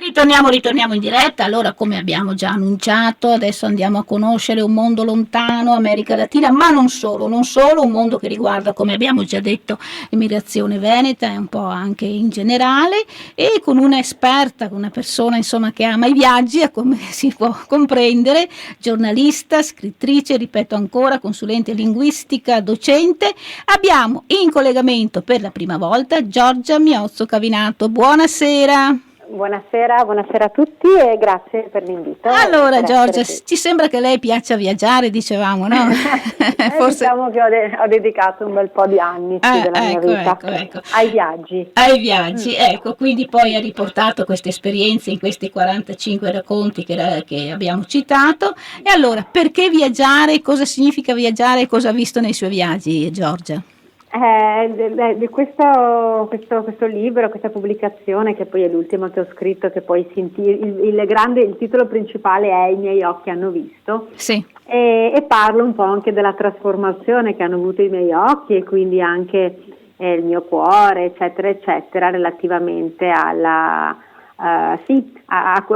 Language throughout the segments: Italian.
Ritorniamo in diretta. Allora, come abbiamo già annunciato, adesso andiamo a conoscere un mondo lontano, America Latina, ma non solo, un mondo che riguarda, come abbiamo già detto, l'immigrazione veneta e un po' anche in generale, e con una esperta, con una persona insomma che ama i viaggi, come si può comprendere, giornalista, scrittrice, ripeto ancora, consulente linguistica, docente. Abbiamo in collegamento per la prima volta Giorgia Miozzo Cavinato. Buonasera. Buonasera a tutti e grazie per l'invito. Allora Giorgia, ci sembra che lei piaccia viaggiare, dicevamo, no? Forse diciamo che ho dedicato un bel po' di anni della mia vita ai viaggi. Ecco, quindi poi ha riportato queste esperienze in questi 45 racconti che abbiamo citato. E allora, perché viaggiare? Cosa significa viaggiare? Cosa ha visto nei suoi viaggi, Giorgia? Questo libro, questa pubblicazione, che poi è l'ultimo che ho scritto, che poi il titolo principale è I miei occhi hanno visto. Sì. E parlo un po' anche della trasformazione che hanno avuto i miei occhi e quindi anche il mio cuore, eccetera, eccetera, relativamente a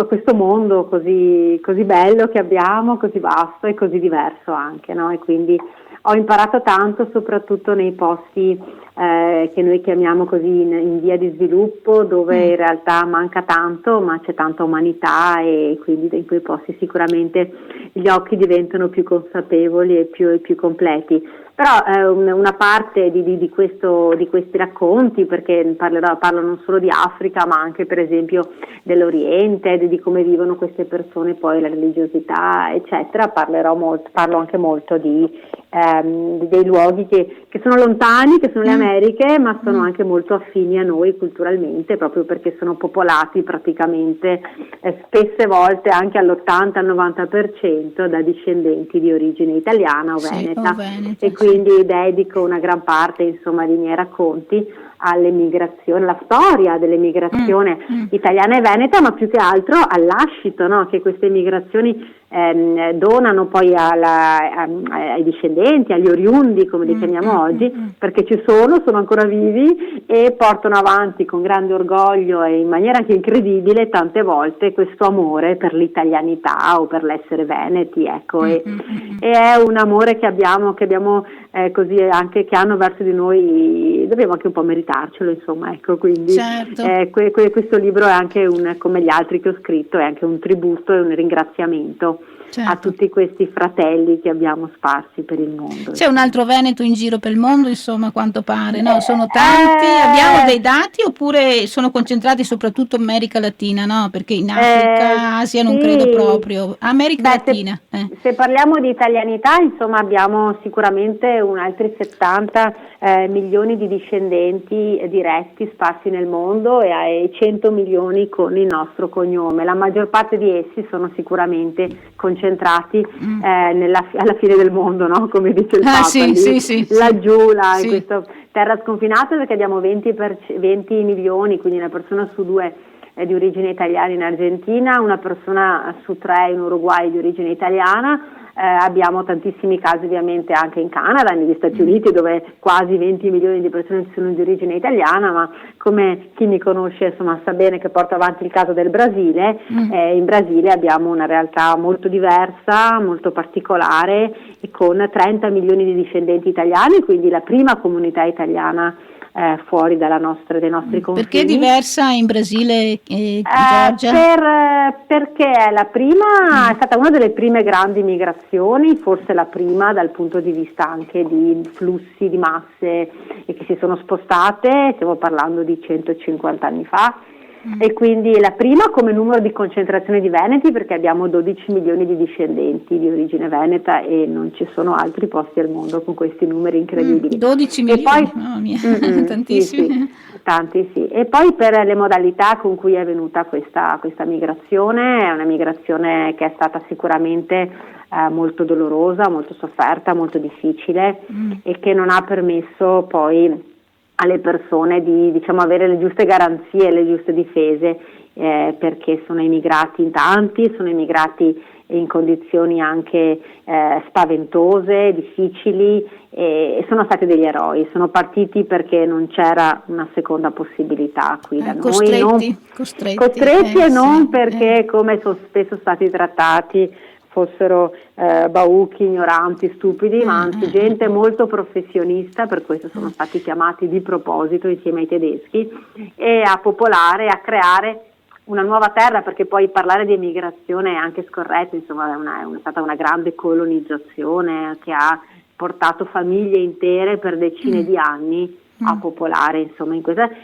questo mondo così bello che abbiamo, così vasto e così diverso anche, no? E quindi ho imparato tanto, soprattutto nei posti che noi chiamiamo così in via di sviluppo, dove in realtà manca tanto, ma c'è tanta umanità, e quindi in quei posti sicuramente gli occhi diventano più consapevoli e più completi. Però una parte di questi racconti, perché parlo non solo di Africa, ma anche per esempio dell'Oriente, di come vivono queste persone, poi la religiosità, eccetera. Parlo anche molto dei luoghi che sono lontani, che sono le Americhe, ma sono anche molto affini a noi culturalmente, proprio perché sono popolati praticamente spesse volte anche all'80-90% da discendenti di origine italiana o veneta. E quindi dedico una gran parte, insomma, dei miei racconti all'emigrazione, la storia dell'emigrazione italiana e veneta, ma più che altro al lascito, no? Che queste emigrazioni donano poi ai discendenti, agli oriundi, come li chiamiamo oggi, perché sono ancora vivi e portano avanti con grande orgoglio e in maniera anche incredibile tante volte questo amore per l'italianità o per l'essere veneti, ecco. E è un amore che abbiamo così anche, che hanno verso di noi, dobbiamo anche un po' meritarcelo, insomma, ecco. Quindi certo. Questo libro è anche come gli altri che ho scritto, è anche un tributo e un ringraziamento, certo, a tutti questi fratelli che abbiamo sparsi per il mondo. C'è un altro Veneto in giro per il mondo, insomma, a quanto pare, no? Sono tanti, abbiamo dei dati, oppure sono concentrati soprattutto in America Latina, no? Perché in Africa, Asia non credo proprio. America Latina. Se parliamo di italianità, insomma, abbiamo sicuramente altri 70 milioni di discendenti diretti sparsi nel mondo e 100 milioni con il nostro cognome. La maggior parte di essi sono sicuramente concentrati alla fine del mondo, no? Come dice il Papa, laggiù, in questa terra sconfinata, perché abbiamo 20 milioni, quindi una persona su due di origine italiana in Argentina, una persona su tre in Uruguay di origine italiana. Abbiamo tantissimi casi ovviamente anche in Canada, negli Stati Uniti, dove quasi 20 milioni di persone sono di origine italiana, ma come chi mi conosce, insomma, sa bene che porto avanti il caso del Brasile. In Brasile abbiamo una realtà molto diversa, molto particolare, e con 30 milioni di discendenti italiani, quindi la prima comunità italiana fuori dei nostri confini. Perché è diversa in Brasile, Giorgia? Perché è stata una delle prime grandi migrazioni, forse la prima dal punto di vista anche di flussi di masse e che si sono spostate, stiamo parlando di 150 anni fa. E quindi la prima come numero di concentrazione di veneti, perché abbiamo 12 milioni di discendenti di origine veneta e non ci sono altri posti al mondo con questi numeri incredibili. 12 milioni, tantissimi. Sì, tanti, sì. E poi per le modalità con cui è venuta questa migrazione, è una migrazione che è stata sicuramente molto dolorosa, molto sofferta, molto difficile, e che non ha permesso poi alle persone di avere le giuste garanzie, le giuste difese perché sono emigrati in tanti, sono emigrati in condizioni anche spaventose, difficili, e sono stati degli eroi, sono partiti perché non c'era una seconda possibilità qui da noi, costretti e non perché come sono spesso stati trattati fossero bauchi, ignoranti, stupidi, ma anzi gente molto professionista, per questo sono stati chiamati di proposito insieme ai tedeschi, e a popolare, a creare una nuova terra, perché poi parlare di emigrazione è anche scorretto, insomma è stata una grande colonizzazione che ha portato famiglie intere per decine di anni a popolare, insomma,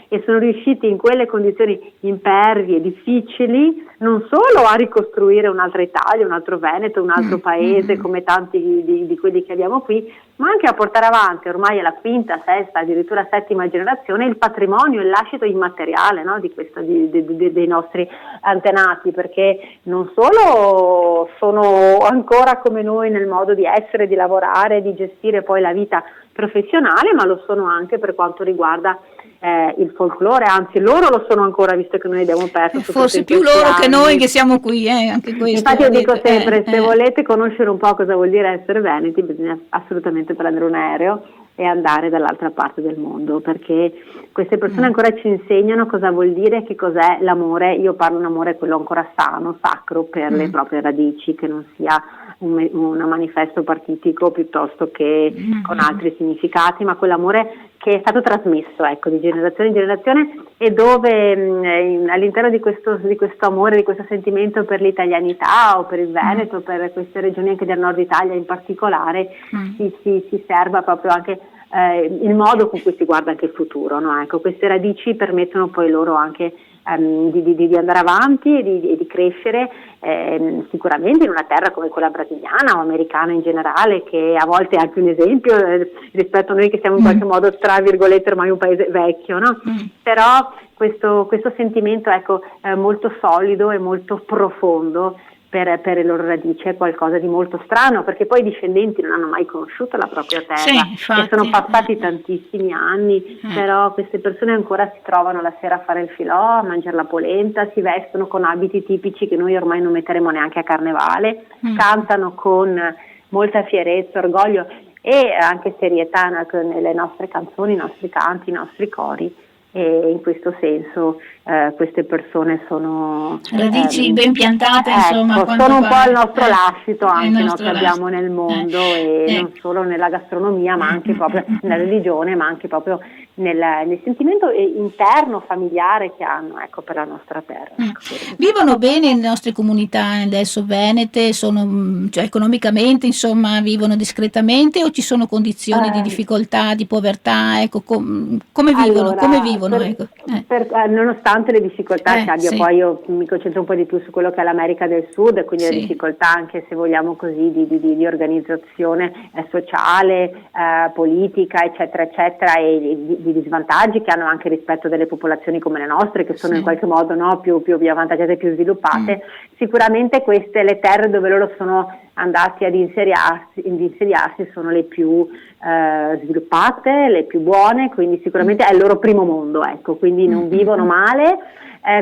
e sono riusciti in quelle condizioni impervie, difficili, non solo a ricostruire un'altra Italia, un altro Veneto, un altro paese come tanti di quelli che abbiamo qui, ma anche a portare avanti, ormai è la quinta, sesta, addirittura settima generazione, il patrimonio, il lascito immateriale, no, dei nostri antenati, perché non solo sono ancora come noi nel modo di essere, di lavorare, di gestire poi la vita professionale, ma lo sono anche per quanto riguarda il folklore, anzi loro lo sono ancora, visto che noi abbiamo perso forse più loro anni. Che noi che siamo qui, anche questo. Infatti io dico sempre, se volete conoscere un po' cosa vuol dire essere veneti, bisogna assolutamente prendere un aereo e andare dall'altra parte del mondo, perché queste persone ancora ci insegnano cosa vuol dire, che cos'è l'amore. Io parlo un amore quello ancora sano, sacro per le proprie radici, che non sia un manifesto partitico piuttosto che con altri significati, ma quell'amore che è stato trasmesso, ecco, di generazione in generazione, e dove all'interno di questo amore, di questo sentimento per l'italianità o per il Veneto, per queste regioni anche del nord Italia in particolare, si serva proprio anche il modo con cui si guarda anche il futuro, no? Ecco, queste radici permettono poi loro anche di andare avanti e di crescere, sicuramente in una terra come quella brasiliana o americana in generale, che a volte è anche un esempio rispetto a noi che siamo in qualche modo, tra virgolette, ormai un paese vecchio, no? Però questo sentimento, ecco, molto solido e molto profondo per le loro radici è qualcosa di molto strano, perché poi i discendenti non hanno mai conosciuto la propria terra, infatti, e sono passati tantissimi anni, però queste persone ancora si trovano la sera a fare il filò, a mangiare la polenta, si vestono con abiti tipici che noi ormai non metteremo neanche a carnevale, cantano con molta fierezza, orgoglio e anche serietà nelle nostre canzoni, i nostri canti, i nostri cori. E in questo senso queste persone sono radici ben piantate, insomma, sono un po' il nostro lascito anche che abbiamo nel mondo, e non solo nella gastronomia, ma anche proprio nella religione, ma anche proprio nel sentimento interno, familiare che hanno, ecco, per la nostra terra. Vivono bene le nostre comunità adesso venete, cioè economicamente, insomma, vivono discretamente, o ci sono condizioni di difficoltà, di povertà, ecco, come vivono? Come vivono? Nonostante le difficoltà che abbia, poi io mi concentro un po' di più su quello che è l'America del Sud, quindi le difficoltà anche, se vogliamo così, di organizzazione sociale, politica, eccetera, eccetera, e di svantaggi che hanno anche rispetto delle popolazioni come le nostre, che sono in qualche modo, no, più avvantaggiate, più sviluppate. Sicuramente queste, le terre dove loro sono andati ad insediarsi sono le più sviluppate, le più buone, quindi sicuramente è il loro primo mondo, ecco, quindi non vivono male,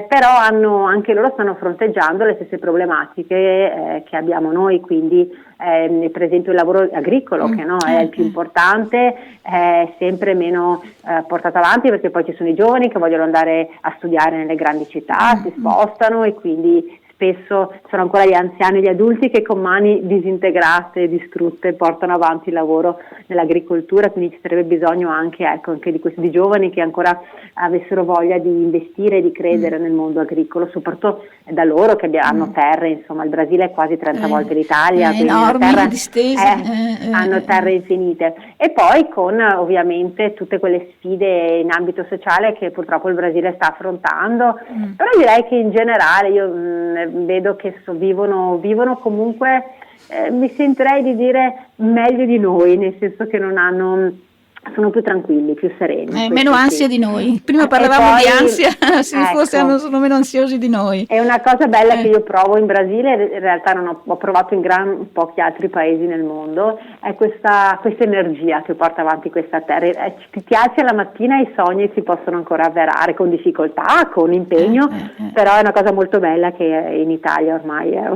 però anche loro stanno fronteggiando le stesse problematiche che abbiamo noi, quindi per esempio il lavoro agricolo, che no, è il più importante, è sempre meno portato avanti, perché poi ci sono i giovani che vogliono andare a studiare nelle grandi città, si spostano, e quindi spesso sono ancora gli anziani, gli adulti che con mani disintegrate e distrutte portano avanti il lavoro nell'agricoltura, quindi ci sarebbe bisogno anche di questi giovani che ancora avessero voglia di investire e di credere nel mondo agricolo, soprattutto da loro che hanno terre, insomma il Brasile è quasi 30 volte l'Italia, quindi hanno terre infinite, e poi con ovviamente tutte quelle sfide in ambito sociale che purtroppo il Brasile sta affrontando, però direi che in generale io vedo che vivono comunque, mi sentirei di dire meglio di noi, nel senso che non hanno sono più tranquilli, più sereni. Meno ansia sì. di noi. Prima E parlavamo poi, di ansia, sì, forse ecco, sono meno ansiosi di noi. è una cosa bella che io provo in Brasile, in realtà non ho provato in gran pochi altri paesi nel mondo, è questa energia che porta avanti questa terra. Ti alzi alla mattina e i sogni si possono ancora avverare con difficoltà, con impegno, però è una cosa molto bella che in Italia ormai è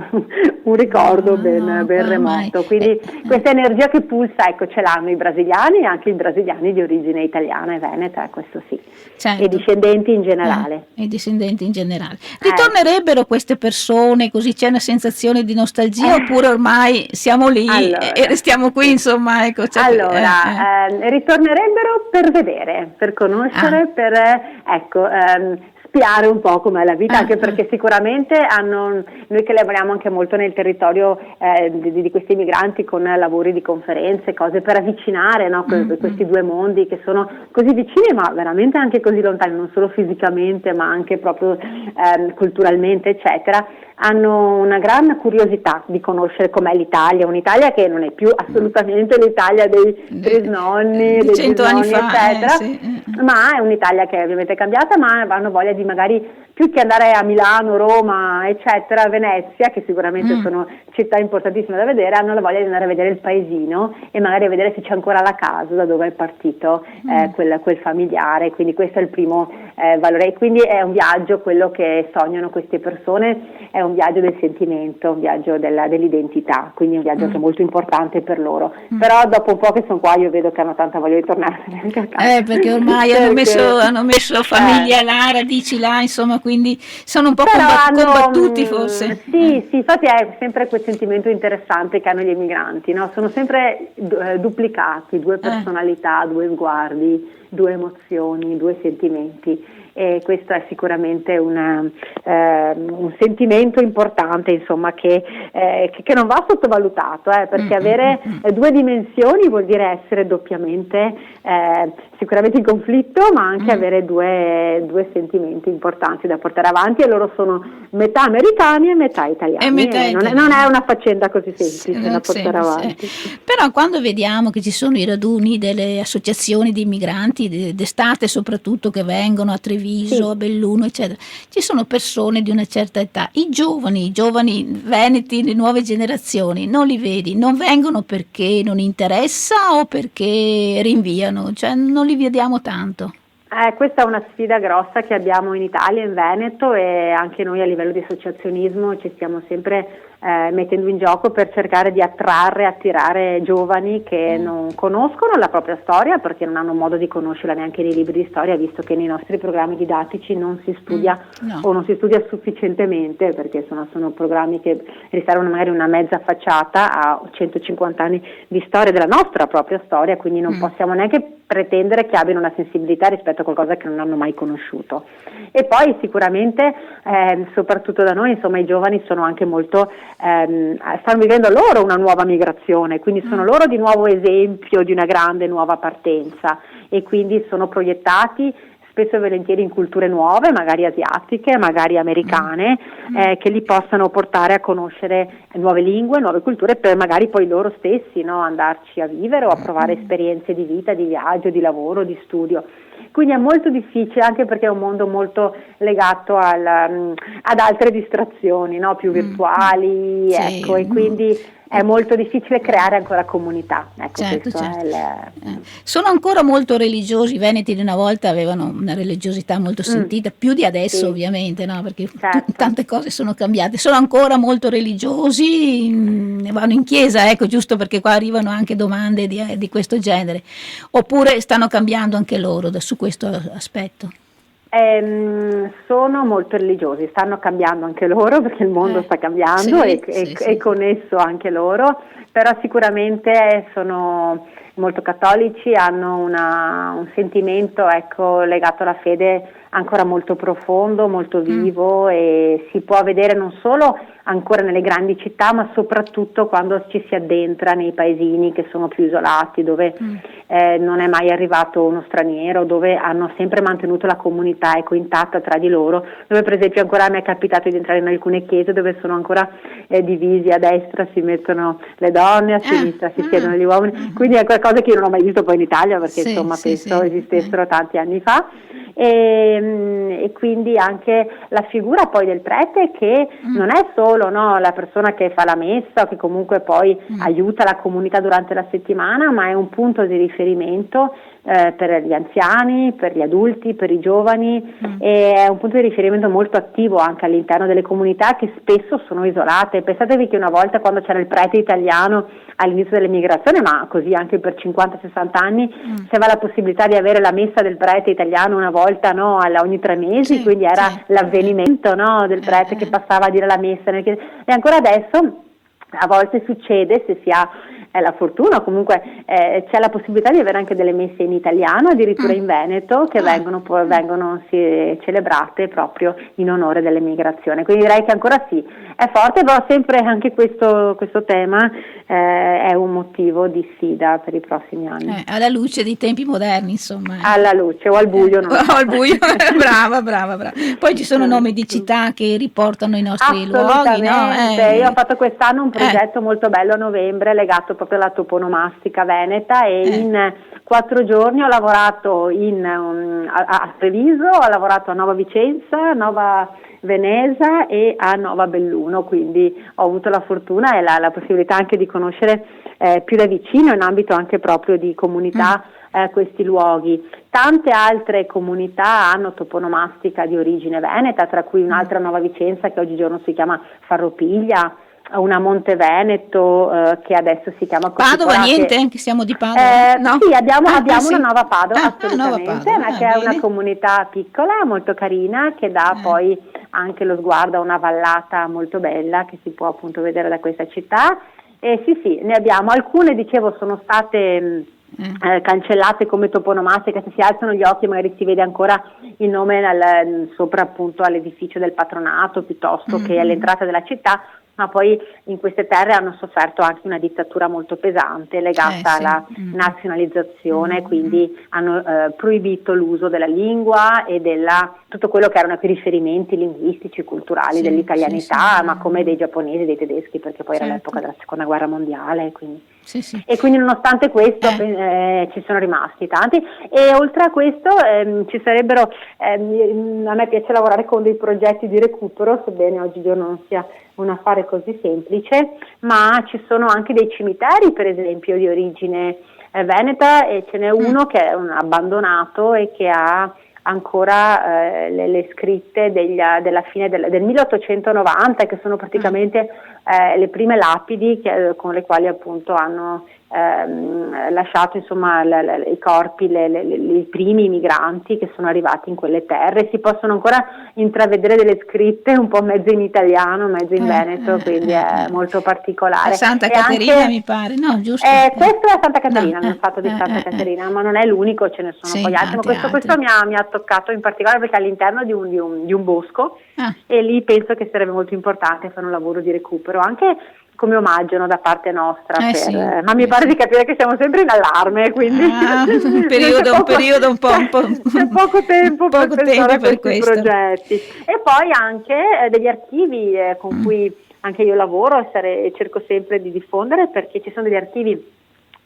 un ricordo ben remoto. Quindi questa energia che pulsa, ecco, ce l'hanno i brasiliani e anche i brasiliani di origine italiana e veneta, questo sì. Certo. E discendenti in generale. I discendenti in generale. Ritornerebbero queste persone, così c'è una sensazione di nostalgia, oppure ormai siamo lì e restiamo qui, insomma, ecco. Ritornerebbero per vedere, per conoscere, per spiare un po' com'è la vita, anche perché sicuramente noi che lavoriamo anche molto nel territorio di questi migranti con lavori di conferenze, cose per avvicinare, no, questi due mondi che sono così vicini ma veramente anche così lontani, non solo fisicamente ma anche proprio culturalmente eccetera, hanno una gran curiosità di conoscere com'è l'Italia, un'Italia che non è più assolutamente l'Italia dei trisnonni, dei 100 anni fa, eccetera, ma è un'Italia che è ovviamente cambiata, ma hanno voglia di magari più che andare a Milano, Roma, eccetera, Venezia, che sicuramente sono città importantissime da vedere, hanno la voglia di andare a vedere il paesino e magari a vedere se c'è ancora la casa da dove è partito quel familiare, quindi questo è il primo valore. Quindi è un viaggio, quello che sognano queste persone, è un viaggio del sentimento, un viaggio dell'identità, quindi un viaggio che è molto importante per loro. Però dopo un po' che sono qua io vedo che hanno tanta voglia di tornare anche a casa. Perché ormai hanno messo famiglia là, radici là, insomma, quindi sono un po' combattuti forse. Sì, infatti è sempre quel sentimento interessante che hanno gli emigranti, no? Sono sempre duplicati, due personalità, due sguardi, due emozioni, due sentimenti. E questo è sicuramente un sentimento importante, insomma, che non va sottovalutato, perché avere due dimensioni vuol dire essere doppiamente sicuramente in conflitto, ma anche avere due sentimenti importanti da portare avanti, e loro sono metà americani e metà italiani. Non è una faccenda così semplice da portare avanti. Però quando vediamo che ci sono i raduni delle associazioni di immigranti d'estate soprattutto, che vengono a Treviso, a Belluno, eccetera, ci sono persone di una certa età, i giovani veneti, le nuove generazioni, non li vedi, non vengono perché non interessa o perché rinviano, cioè non li vediamo tanto. Questa è una sfida grossa che abbiamo in Italia, in Veneto, e anche noi a livello di associazionismo ci stiamo sempre mettendo in gioco per cercare di attirare giovani che non conoscono la propria storia, perché non hanno modo di conoscerla neanche nei libri di storia, visto che nei nostri programmi didattici non si studia o non si studia sufficientemente, perché sono programmi che riservano magari una mezza facciata a 150 anni di storia della nostra propria storia, quindi non possiamo neanche pretendere che abbiano una sensibilità rispetto a qualcosa che non hanno mai conosciuto. E poi sicuramente soprattutto da noi, insomma, i giovani sono anche molto stanno vivendo loro una nuova migrazione, quindi sono loro di nuovo esempio di una grande nuova partenza, e quindi sono proiettati spesso e volentieri in culture nuove, magari asiatiche, magari americane, che li possano portare a conoscere nuove lingue, nuove culture, per magari poi loro stessi, no, andarci a vivere o a provare esperienze di vita, di viaggio, di lavoro, di studio. Quindi è molto difficile, anche perché è un mondo molto legato ad altre distrazioni, no? Più virtuali, ecco, e quindi è molto difficile creare ancora comunità. Ecco, certo. Sono ancora molto religiosi. I veneti di una volta avevano una religiosità molto sentita, più di adesso ovviamente, no? Perché tante cose sono cambiate. Sono ancora molto religiosi, vanno in chiesa, ecco, giusto perché qua arrivano anche domande di questo genere. Oppure stanno cambiando anche loro su questo aspetto? Sono molto religiosi, stanno cambiando anche loro, perché il mondo sta cambiando e con esso anche loro, però sicuramente sono molto cattolici, hanno un sentimento, ecco, legato alla fede ancora molto profondo, molto vivo, e si può vedere non solo ancora nelle grandi città, ma soprattutto quando ci si addentra nei paesini che sono più isolati, dove non è mai arrivato uno straniero, dove hanno sempre mantenuto la comunità, ecco, intatta tra di loro, dove per esempio ancora mi è capitato di entrare in alcune chiese dove sono ancora divisi: a destra si mettono le donne, a sinistra si siedono gli uomini, quindi ecco, cose che io non ho mai visto poi in Italia, perché Sì, insomma sì, penso sì. esistessero tanti anni fa. E quindi anche la figura poi del prete, che non è solo, no, la persona che fa la messa o che comunque poi aiuta la comunità durante la settimana, ma è un punto di riferimento per gli anziani, per gli adulti, per i giovani, e è un punto di riferimento molto attivo anche all'interno delle comunità che spesso sono isolate. Pensatevi che una volta, quando c'era il prete italiano all'inizio dell'emigrazione, ma così anche per 50-60 anni, si aveva la possibilità di avere la messa del prete italiano una volta, no, ogni 3 mesi, Sì, quindi era sì. l'avvenimento, no, del prete che passava a dire la messa. E ancora adesso a volte succede, se si ha la fortuna, o comunque c'è la possibilità di avere anche delle messe in italiano, addirittura in Veneto, che vengono celebrate proprio in onore dell'emigrazione. Quindi direi che ancora sì, è forte, però sempre anche questo tema è un motivo di sfida per i prossimi anni. Alla luce dei tempi moderni, insomma. Alla luce o al buio, non O al buio, brava. Poi ci sono nomi di città che riportano i nostri luoghi, no? Assolutamente, io ho fatto quest'anno un progetto molto bello a novembre legato proprio alla toponomastica veneta, e in 4 giorni ho lavorato a Treviso, ho lavorato a Nova Vicenza, Nova Veneza e a Nova Belluno, quindi ho avuto la fortuna e la possibilità anche di conoscere più da vicino, in ambito anche proprio di comunità, questi luoghi. Tante altre comunità hanno toponomastica di origine veneta, tra cui un'altra a Nova Vicenza che oggigiorno si chiama Farropiglia, una Monteveneto che adesso si chiama Padova, niente? Che siamo di Padova? No? Sì, abbiamo sì. una Nova Padova, Nuova assolutamente, Padova, che è bene. una comunità piccola, molto carina, che dà poi anche lo sguardo a una vallata molto bella che si può appunto vedere da questa città. E sì, ne abbiamo alcune, dicevo, sono state cancellate come toponomastica. Se si alzano gli occhi magari si vede ancora il nome sopra appunto all'edificio del patronato, piuttosto che all'entrata della città, ma poi in queste terre hanno sofferto anche una dittatura molto pesante legata alla nazionalizzazione, quindi hanno proibito l'uso della lingua e tutto quello che erano i riferimenti linguistici, culturali dell'italianità, ma come dei giapponesi, dei tedeschi, perché poi era l'epoca della seconda guerra mondiale, quindi. E quindi nonostante questo ci sono rimasti tanti, e oltre a questo ci sarebbero, a me piace lavorare con dei progetti di recupero, sebbene oggigiorno non sia un affare così semplice, ma ci sono anche dei cimiteri, per esempio, di origine veneta, e ce n'è uno che è un abbandonato e che ha ancora le scritte della fine del 1890, che sono praticamente le prime lapidi con le quali appunto hanno lasciato insomma i corpi, i primi migranti che sono arrivati in quelle terre. Si possono ancora intravedere delle scritte un po' mezzo in italiano, mezzo in veneto, quindi è molto particolare. A Santa Caterina anche, mi pare, no? Giusto? Questo è a Santa Caterina, nel fatto di Santa Caterina, ma non è l'unico, ce ne sono poi altri, ma questo mi ha toccato in particolare perché all'interno di un bosco, e lì penso che sarebbe molto importante fare un lavoro di recupero, anche come omaggio, no, da parte nostra, ma mi pare di capire che siamo sempre in allarme, quindi un periodo un po' c'è poco tempo per pensare a questi questo. progetti. E poi anche degli archivi con cui anche io lavoro e cerco sempre di diffondere, perché ci sono degli archivi,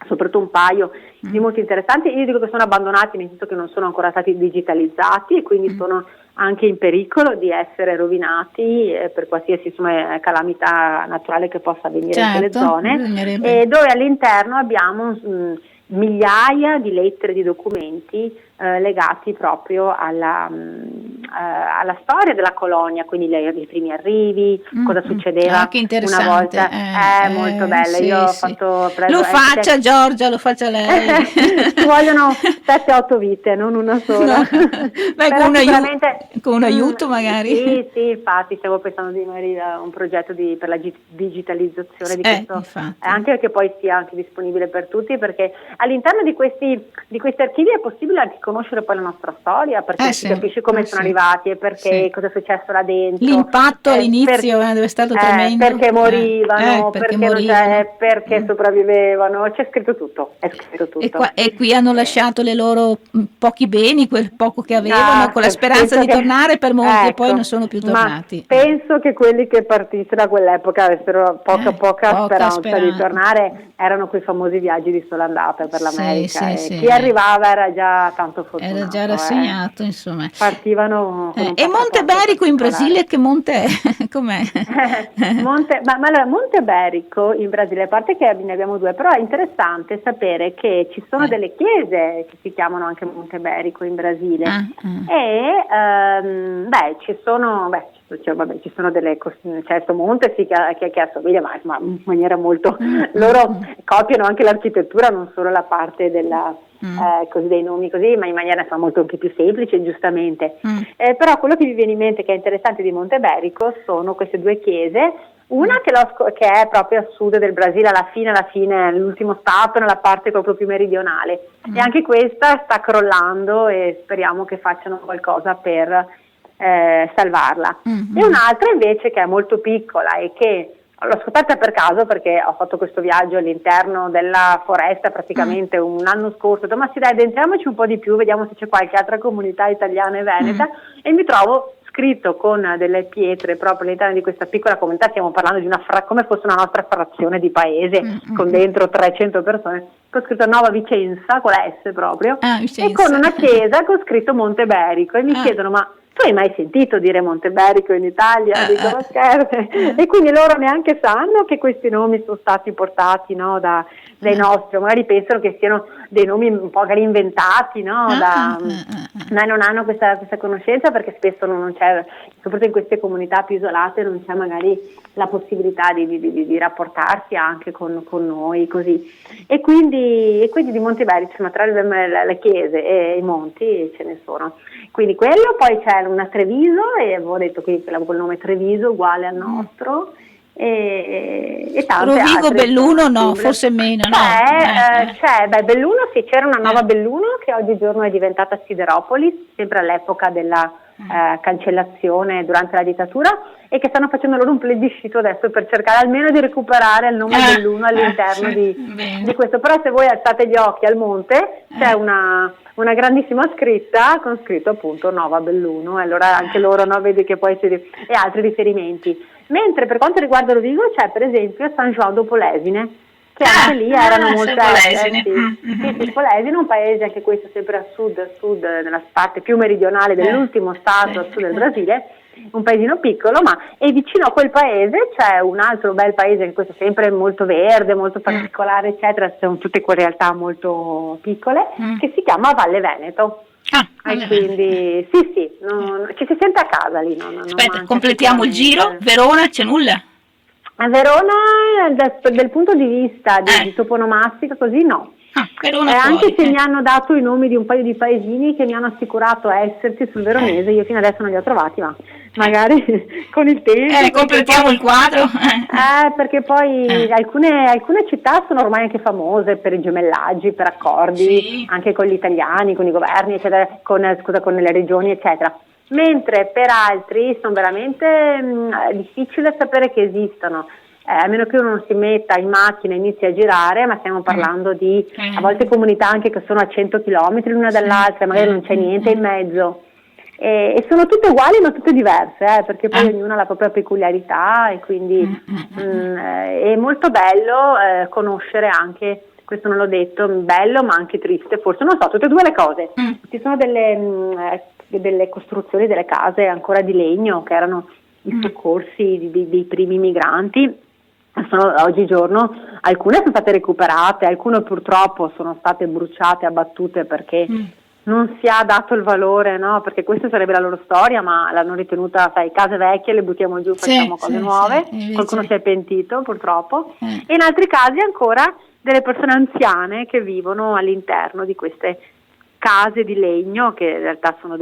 soprattutto un paio di molto interessanti. Io dico che sono abbandonati, nel senso che non sono ancora stati digitalizzati e quindi sono anche in pericolo di essere rovinati per qualsiasi calamità naturale che possa avvenire in quelle zone, e dove all'interno abbiamo migliaia di lettere, di documenti legati proprio alla storia della colonia, quindi i primi arrivi, cosa succedeva una volta. È molto bello. Io ho fatto lo faccia Giorgia, lo faccia lei. Ci vogliono 7-8 vite, non una sola. Beh, con un aiuto magari. Sì, infatti stavo pensando di magari un progetto per la digitalizzazione di questo, anche che poi sia anche disponibile per tutti, perché all'interno di questi archivi è possibile anche conoscere poi la nostra storia, perché si sì, capisce come sono sì, arrivati e perché, sì. cosa è successo là dentro, L'impatto all'inizio dove è stato tremendo, perché morivano, perché perché, non morivano. perché sopravvivevano, c'è scritto tutto, è scritto E, tutto. e qui hanno lasciato le loro pochi beni, quel poco che avevano, con la speranza Penso di che, tornare per molti e poi non ecco, sono più ma tornati. penso che quelli che partissero da quell'epoca avessero poca Poca speranza di speranza. tornare, erano quei famosi viaggi di sola andata per Sì, l'America, sì, e sì. chi arrivava era già tanto Era già fortunato, rassegnato, insomma. partivano con un E Monte passaporto Berico in Brasile, particolare. che monte è? Com'è? Ma allora, Monte Berico in Brasile, a parte che ne abbiamo due, però è interessante sapere che ci sono delle chiese che si chiamano anche Monte Berico in Brasile, e ci sono delle, certo monte sì, che assomiglia, ma in maniera molto, loro copiano anche l'architettura, non solo la parte della, così dei nomi così, ma in maniera insomma, molto anche più semplice, giustamente. Però quello che mi viene in mente che è interessante di Monte Berico sono queste due chiese, una che è proprio a sud del Brasile, alla fine, l'ultimo stato, nella parte proprio più meridionale, e anche questa sta crollando e speriamo che facciano qualcosa per salvarla. E un'altra invece che è molto piccola e che l'ho scoperta per caso perché ho fatto questo viaggio all'interno della foresta praticamente un anno scorso, ho detto, ma sì dai, addentriamoci un po' di più, vediamo se c'è qualche altra comunità italiana e veneta, e mi trovo scritto con delle pietre proprio all'interno di questa piccola comunità, stiamo parlando di come fosse una nostra frazione di paese con dentro 300 persone, con scritto Nova Vicenza con la S proprio, e con una chiesa con scritto Monte Berico, e mi chiedono, ma tu hai mai sentito dire Monte Berico in Italia? Dico, ma scherzi. E quindi loro neanche sanno che questi nomi sono stati portati, no, dai nostri, magari pensano che siano dei nomi un po' magari inventati, no, ma non hanno questa conoscenza, perché spesso non c'è, soprattutto in queste comunità più isolate, non c'è magari la possibilità di rapportarsi anche con noi, così. E quindi di Monte Berico, ma tra le chiese e i monti ce ne sono. Quindi quello, poi c'è una Treviso, e avevo detto che col nome Treviso uguale al nostro, e tante Rovigo, altre. Belluno no, forse meno, no? Belluno sì, c'era una nuova Belluno che oggigiorno è diventata Sideropolis, sempre all'epoca della cancellazione durante la dittatura, e che stanno facendo loro un plebiscito adesso per cercare almeno di recuperare il nome Belluno all'interno di questo. Però se voi alzate gli occhi al monte c'è una grandissima scritta con scritto appunto Nova Belluno, e allora anche loro, no, vedi che poi e altri riferimenti. Mentre per quanto riguarda Rovigo c'è per esempio San João do Polesine, che anche lì erano molto sì, Polesine è un paese anche questo sempre a sud, nella parte più meridionale dell'ultimo stato a sud del Brasile, un paesino piccolo, e vicino a quel paese c'è un altro bel paese, che questo è sempre molto verde, molto particolare, eccetera, sono tutte quelle realtà molto piccole, che si chiama Valle Veneto. E quindi sì, ci si sente a casa lì. Aspetta, completiamo il giro. Verona c'è nulla? A Verona dal punto di vista di toponomastica così no. Anche se mi hanno dato i nomi di un paio di paesini che mi hanno assicurato esserci sul veronese, io fino adesso non li ho trovati, ma magari con il tempo. Completiamo il quadro. Perché poi alcune città sono ormai anche famose per i gemellaggi, per accordi, anche con gli italiani, con i governi, eccetera, con le regioni, eccetera. Mentre per altri sono veramente difficile sapere che esistono. A meno che uno non si metta in macchina e inizi a girare, ma stiamo parlando di a volte comunità anche che sono a 100 km l'una dall'altra, magari non c'è niente in mezzo, e sono tutte uguali ma tutte diverse, perché poi ognuna ha la propria peculiarità, e quindi è molto bello conoscere anche, questo non l'ho detto, bello ma anche triste, forse non so, tutte e due le cose. Ci sono delle costruzioni, delle case ancora di legno che erano i soccorsi dei primi migranti. Oggigiorno alcune sono state recuperate, alcune purtroppo sono state bruciate, abbattute, perché non si ha dato il valore, no? Perché questa sarebbe la loro storia, ma l'hanno ritenuta, case vecchie le buttiamo giù, facciamo cose nuove. Qualcuno si è pentito purtroppo, e in altri casi ancora delle persone anziane che vivono all'interno di queste case di legno, che in realtà sono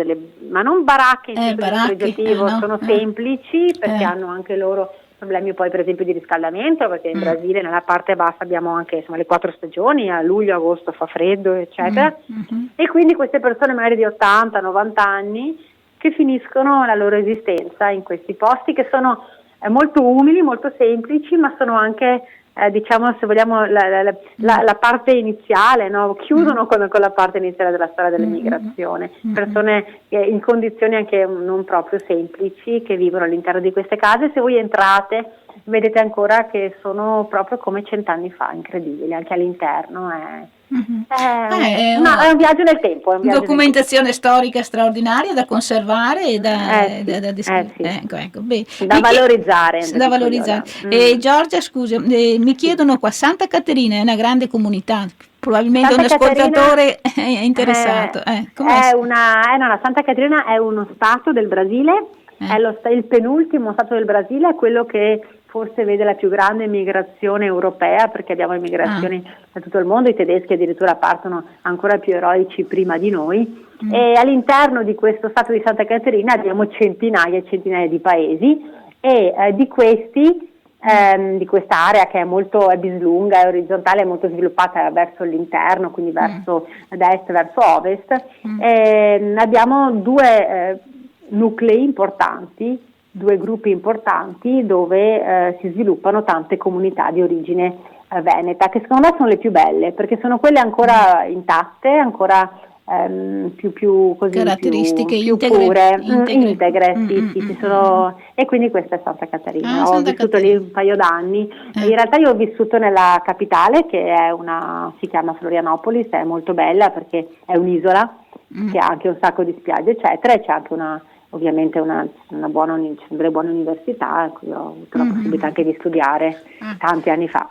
ma non baracche in senso dispregiativo, sono semplici, perché hanno anche loro problemi poi per esempio di riscaldamento, perché in Brasile nella parte bassa abbiamo anche insomma le 4 stagioni, a luglio, agosto fa freddo, eccetera, e quindi queste persone magari di 80-90 anni che finiscono la loro esistenza in questi posti che sono molto umili, molto semplici, ma sono anche diciamo, se vogliamo, la parte iniziale, no? Chiudono con la parte iniziale della storia dell'emigrazione, persone in condizioni anche non proprio semplici che vivono all'interno di queste case. Se voi entrate vedete ancora che sono proprio come 100 anni fa, incredibili, anche all'interno. È un viaggio nel tempo. Documentazione storica straordinaria da conservare e da valorizzare. Da valorizzare. Giorgia, scusa, mi chiedono qua, Santa Caterina è una grande comunità, probabilmente un ascoltatore è interessato. Santa Caterina è uno stato del Brasile, è il penultimo stato del Brasile, è quello che forse vede la più grande migrazione europea, perché abbiamo immigrazioni da tutto il mondo, i tedeschi addirittura partono ancora più eroici prima di noi, e all'interno di questo stato di Santa Caterina abbiamo centinaia e centinaia di paesi, e di questi di questa area che è bislunga, è orizzontale, è molto sviluppata verso l'interno, quindi verso da est verso ovest, abbiamo due nuclei importanti, due gruppi importanti dove si sviluppano tante comunità di origine veneta, che secondo me sono le più belle, perché sono quelle ancora intatte, ancora più così, caratteristiche più pure, integre, ci sono, e quindi questa è Santa Caterina. Ho vissuto lì un paio d'anni, in realtà io ho vissuto nella capitale, che è si chiama Florianopolis, è molto bella perché è un'isola che ha anche un sacco di spiagge eccetera, e c'è anche ovviamente delle buone università, in cui ho avuto la possibilità anche di studiare tanti anni fa.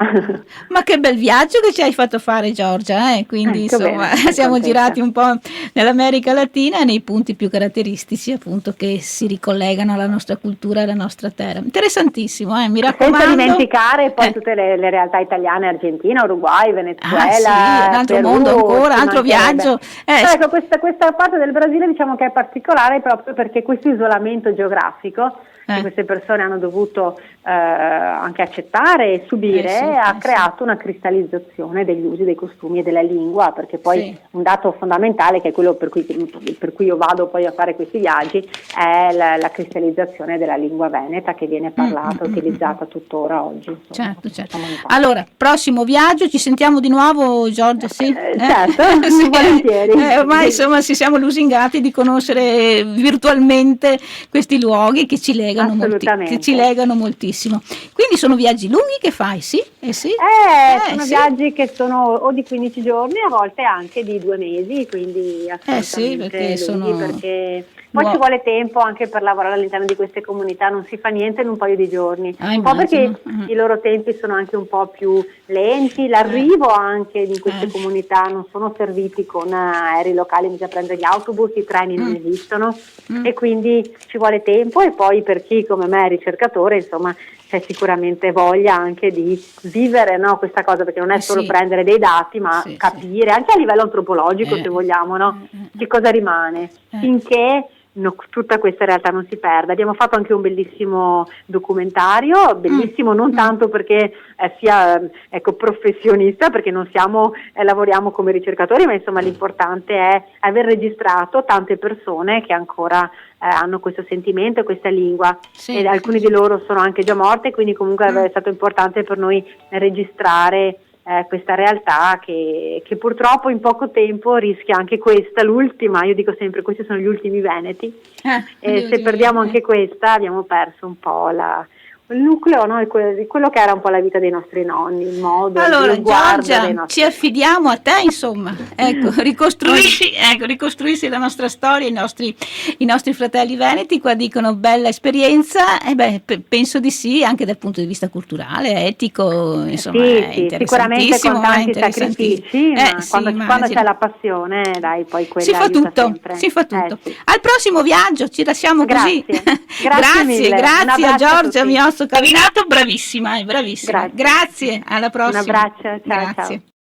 Ma che bel viaggio che ci hai fatto fare, Giorgia, quindi insomma siamo girati un po' nell'America Latina, nei punti più caratteristici appunto che si ricollegano alla nostra cultura e alla nostra terra. Interessantissimo, mi raccomando. Senza dimenticare poi tutte le realtà italiane, Argentina, Uruguay, Venezuela, un altro Perù, mondo ancora, altro viaggio. Ecco, questa parte del Brasile diciamo che è particolare proprio perché questo isolamento geografico che queste persone hanno dovuto anche accettare e subire ha creato una cristallizzazione degli usi, dei costumi e della lingua, perché poi un dato fondamentale, che è quello per cui io vado poi a fare questi viaggi, è la cristallizzazione della lingua veneta che viene parlata, utilizzata tuttora oggi. Certo. Allora, prossimo viaggio, ci sentiamo di nuovo, Giorgia? Certo, volentieri. Ormai insomma ci siamo lusingati di conoscere virtualmente questi luoghi che ci legano moltissimo. Quindi sono viaggi lunghi che fai, sì? Sono viaggi che sono o di 15 giorni, a volte anche di 2 mesi, quindi assolutamente perché poi ci vuole tempo anche per lavorare all'interno di queste comunità, non si fa niente in un paio di giorni, un po' perché i loro tempi sono anche un po' più lenti, l'arrivo anche di queste comunità non sono serviti con aerei locali, bisogna prendere gli autobus, i treni non esistono, e quindi ci vuole tempo, e poi per chi come me è ricercatore, insomma, c'è sicuramente voglia anche di vivere questa cosa, perché non è solo prendere dei dati, ma capire anche a livello antropologico, se vogliamo, che cosa rimane, finché tutta questa realtà non si perde. Abbiamo fatto anche un bellissimo documentario, bellissimo non tanto perché sia professionista, perché non lavoriamo come ricercatori, ma insomma l'importante è aver registrato tante persone che ancora hanno questo sentimento e questa lingua, e alcuni di loro sono anche già morte, quindi comunque è stato importante per noi registrare questa realtà che purtroppo in poco tempo rischia anche questa, l'ultima, io dico sempre questi sono gli ultimi veneti, e se perdiamo anche questa abbiamo perso un po' il nucleo, di quello che era un po' la vita dei nostri nonni, il modo, allora, il sguardo Giorgia, dei nostri... ci affidiamo a te, insomma, ricostruisci la nostra storia, i nostri fratelli veneti. Qua dicono bella esperienza, penso di sì, anche dal punto di vista culturale, etico, insomma, sicuramente con tanti sacrifici, ma quando c'è la passione, dai, poi quella si fa tutto. Al prossimo viaggio ci lasciamo così. Grazie a Giorgia Miozzo Cavinato, bravissima. Grazie, alla prossima. Un abbraccio, ciao.